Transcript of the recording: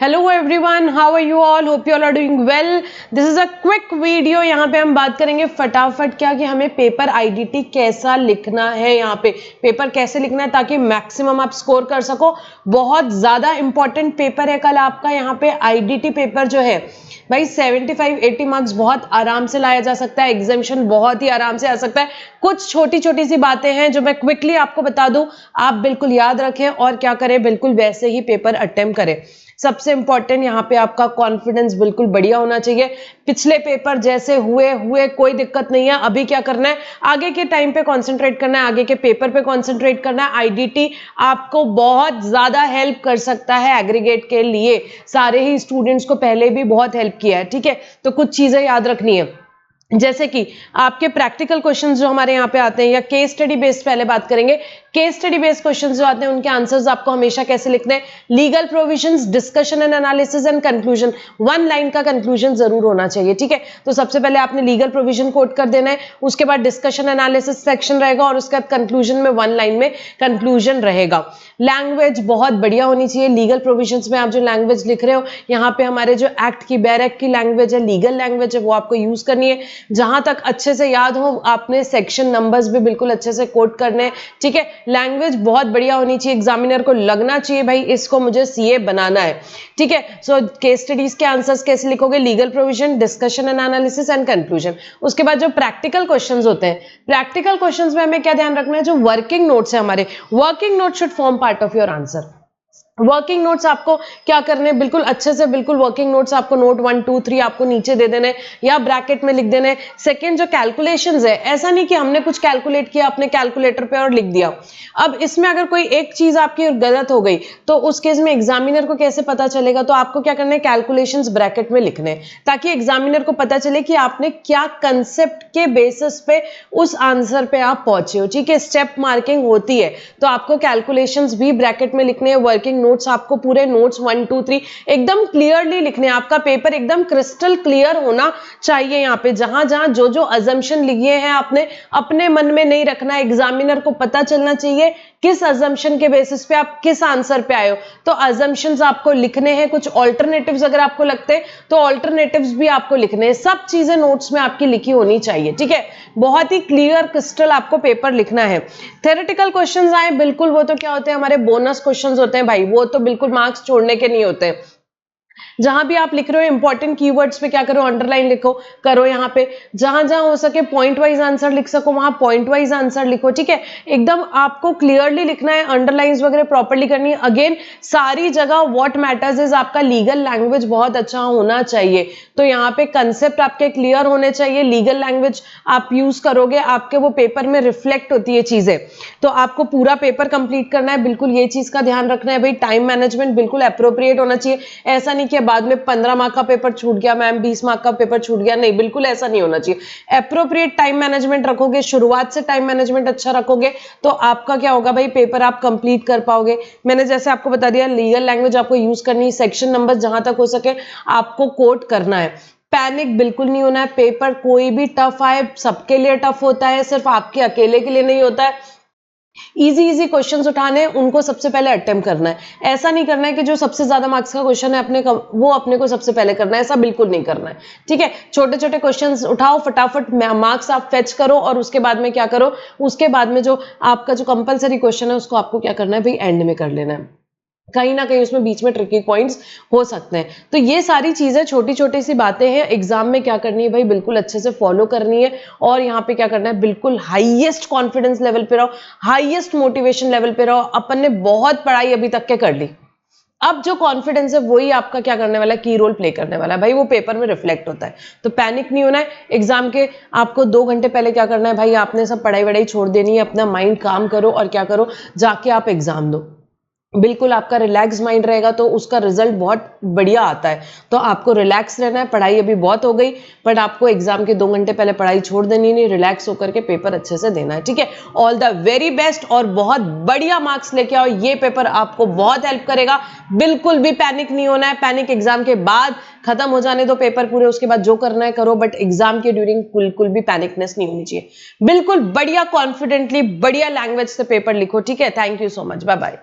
Hello everyone, how are you all? Hope you all are doing well. This is a quick video. यहाँ पे हम बात करेंगे फटाफट क्या कि हमें पेपर आईडीटी कैसा लिखना है। यहाँ पे पेपर कैसे लिखना है ताकि मैक्सिमम आप स्कोर कर सको। बहुत ज्यादा इंपॉर्टेंट पेपर है कल आपका। यहाँ पे आईडीटी पेपर जो है भाई 75-80 मार्क्स बहुत आराम से लाया जा सकता है। एग्जामिशन बहुत ही आराम से आ सकता है। कुछ छोटी छोटी सी बातें हैं जो मैं क्विकली आपको बता दूं, आप बिल्कुल याद रखें और क्या करें, बिल्कुल वैसे ही पेपर अटेम्प्ट करें। सबसे इंपॉर्टेंट यहाँ पे आपका कॉन्फिडेंस बिल्कुल बढ़िया होना चाहिए। पिछले पेपर जैसे हुए कोई दिक्कत नहीं है। अभी क्या करना है, आगे के टाइम पे कंसंट्रेट करना है, आगे के पेपर पे कंसंट्रेट करना है। आईडीटी आपको बहुत ज्यादा हेल्प कर सकता है एग्रीगेट के लिए। सारे ही स्टूडेंट्स को पहले भी बहुत हेल्प किया है, ठीक है। तो कुछ चीजें याद रखनी है, जैसे कि आपके प्रैक्टिकल क्वेश्चंस जो हमारे यहाँ पे आते हैं या केस स्टडी बेस्ड पहले बात करेंगे। केस स्टडी बेस्ड क्वेश्चंस जो आते हैं उनके आंसर्स आपको हमेशा कैसे लिखने हैं, legal provisions, discussion and analysis and conclusion. One line का कंक्लूजन जरूर होना चाहिए, ठीक है। तो सबसे पहले आपने लीगल प्रोविजन कोट कर देना है, उसके बाद डिस्कशन एनालिसिस सेक्शन रहेगा और उसके बाद कंक्लूजन में वन लाइन में कंक्लूजन रहेगा। लैंग्वेज बहुत बढ़िया होनी चाहिए। लीगल प्रोविजंस में आप जो लैंग्वेज लिख रहे हो, यहाँ पे हमारे जो एक्ट की बैर एक्ट की लैंग्वेज है, लीगल लैंग्वेज है, वो आपको यूज करनी है। जहां तक अच्छे से याद हो, आपने सेक्शन नंबर्स भी बिल्कुल अच्छे से कोट करने हैं, ठीक है। लैंग्वेज बहुत बढ़िया होनी चाहिए, एग्जामिनर को लगना चाहिए भाई इसको मुझे सीए बनाना है, ठीक है। सो केस स्टडीज के आंसर्स कैसे लिखोगे, legal provision, discussion and analysis and conclusion. उसके बाद जो प्रैक्टिकल क्वेश्चंस होते हैं, प्रैक्टिकल क्वेश्चंस में हमें क्या ध्यान रखना है, जो वर्किंग नोट्स है हमारे, working note should form part of your answer. Working notes आपको क्या करने हैं, बिल्कुल अच्छे से, बिल्कुल वर्किंग नोट्स आपको नोट 1 2 3 आपको नीचे दे देने या ब्रैकेट में लिख देने। सेकंड जो कैलकुलेशंस है, ऐसा नहीं कि हमने कुछ कैलकुलेट किया अपने कैलकुलेटर पे और लिख दिया। अब इसमें अगर कोई एक चीज आपकी गलत हो गई तो उस केस में एग्जामिनर को कैसे पता चलेगा, तो आपको क्या करना है, कैलकुलेशंस ब्रैकेट में लिखने हैं ताकि एग्जामिनर को पता चले कि आपने क्या कंसेप्ट के बेसिस पे उस आंसर पे आप पहुंचे हो, ठीक है। स्टेप मार्किंग होती है तो आपको कैलकुलेशंस भी ब्रैकेट में लिखने हैं। वर्किंग नोट्स आपको पूरे नोट्स 1 2 3 एकदम क्लियरली लिखने हैं। आपका पेपर एकदम क्रिस्टल क्लियर होना चाहिए। यहाँ पे जहां जहां जो जो अजम्पशन लिए हैं आपने अपने मन में नहीं रखना, एग्जामिनर को पता चलना चाहिए किस अजम्पशन के बेसिस पे आप किस आंसर पे आए हो। तो अजम्पशंस आपको लिखने हैं, कुछ ऑल्टरनेटिव्स अगर आपको लगते हैं तो ऑल्टरनेटिव्स भी आपको लिखने हैं। सब चीजें नोट्स में आपकी लिखी होनी चाहिए, ठीक है। बहुत ही क्लियर क्रिस्टल आपको पेपर लिखना है। थ्योरेटिकल क्वेश्चंस आए, बिल्कुल वो तो क्या होते हैं, हमारे बोनस क्वेश्चंस होते हैं भाई, वो तो बिल्कुल मार्क्स छोड़ने के नहीं होते। जहां भी आप लिख रहे हो इंपॉर्टेंट कीवर्ड्स पे क्या करो, अंडरलाइन लिखो करो। यहाँ पे जहां जहां हो सके पॉइंट वाइज आंसर लिख सको वहां पॉइंट वाइज आंसर लिखो, ठीक है। एकदम आपको क्लियरली लिखना है, अंडरलाइंस वगैरह प्रॉपर्ली करनी है। अगेन सारी जगह व्हाट मैटर्स इज आपका लीगल लैंग्वेज बहुत अच्छा होना चाहिए। तो यहाँ पे कंसेप्ट आपके क्लियर होने चाहिए। लीगल लैंग्वेज आप यूज करोगे, आपके वो पेपर में रिफ्लेक्ट होती है चीजें। तो आपको पूरा पेपर कंप्लीट करना है, बिल्कुल ये चीज का ध्यान रखना है भाई। टाइम मैनेजमेंट बिल्कुल अप्रोप्रिएट होना चाहिए। ऐसा नहीं कि बाद में 15 मार्क का पेपर छूट गया मैम, 20 मार्क का पेपर छूट गया, नहीं, बिल्कुल ऐसा नहीं होना चाहिए। अप्रोप्रिएट टाइम मैनेजमेंट रखोगे, शुरुआत से टाइम मैनेजमेंट अच्छा रखोगे तो आपका क्या होगा भाई, पेपर आप कंप्लीट कर पाओगे। मैंने जैसे आपको बता दिया, लीगल लैंग्वेज आपको यूज करनी है। सेक्शन नंबर जहां तक हो सके आपको कोट करना है। पैनिक बिल्कुल नहीं होना है। पेपर कोई भी टफ आए, सबके लिए टफ होता है, सिर्फ आपके अकेले के लिए नहीं होता है। इजी इजी क्वेश्चंस उठाने हैं, उनको सबसे पहले अटेम्प्ट करना है। ऐसा नहीं करना है कि जो सबसे ज्यादा मार्क्स का क्वेश्चन है वो अपने को सबसे पहले करना है, ऐसा बिल्कुल नहीं करना है, ठीक है। छोटे छोटे क्वेश्चंस उठाओ, फटाफट मार्क्स आप फेच करो और उसके बाद में क्या करो, उसके बाद में जो आपका जो कंपलसरी क्वेश्चन है उसको आपको क्या करना है भाई, एंड में कर लेना है। कहीं ना कहीं उसमें बीच में ट्रिकी पॉइंट्स हो सकते हैं। तो ये सारी चीजें छोटी छोटी सी बातें हैं, एग्जाम में क्या करनी है भाई, बिल्कुल अच्छे से फॉलो करनी है। और यहाँ पे क्या करना है, बिल्कुल हाईएस्ट कॉन्फिडेंस लेवल पे रहो, हाईएस्ट मोटिवेशन लेवल पे रहो। अपन ने बहुत पढ़ाई अभी तक के कर ली, अब जो कॉन्फिडेंस है वही आपका क्या करने वाला है, की रोल प्ले करने वाला है भाई, वो पेपर में रिफ्लेक्ट होता है। तो पैनिक नहीं होना है। एग्जाम के आपको 2 घंटे पहले क्या करना है भाई, आपने सब पढ़ाई वढ़ाई छोड़ देनी है, अपना माइंड काम करो और क्या करो, जाके आप एग्जाम दो। बिल्कुल आपका रिलैक्स माइंड रहेगा तो उसका रिजल्ट बहुत बढ़िया आता है। तो आपको रिलैक्स रहना है। पढ़ाई अभी बहुत हो गई बट आपको एग्जाम के 2 घंटे पहले पढ़ाई छोड़ देनी नहीं, रिलैक्स होकर के पेपर अच्छे से देना है, ठीक है। ऑल द वेरी बेस्ट और बहुत बढ़िया मार्क्स लेके आओ। ये पेपर आपको बहुत हेल्प करेगा। बिल्कुल भी पैनिक नहीं होना है। पैनिक एग्जाम के बाद खत्म हो जाने दो पेपर पूरे, उसके बाद जो करना है करो, बट एग्जाम के ड्यूरिंग बिल्कुल भी पैनिकनेस नहीं होनी चाहिए। बिल्कुल बढ़िया कॉन्फिडेंटली बढ़िया लैंग्वेज से पेपर लिखो, ठीक है। Thank you so much, bye bye.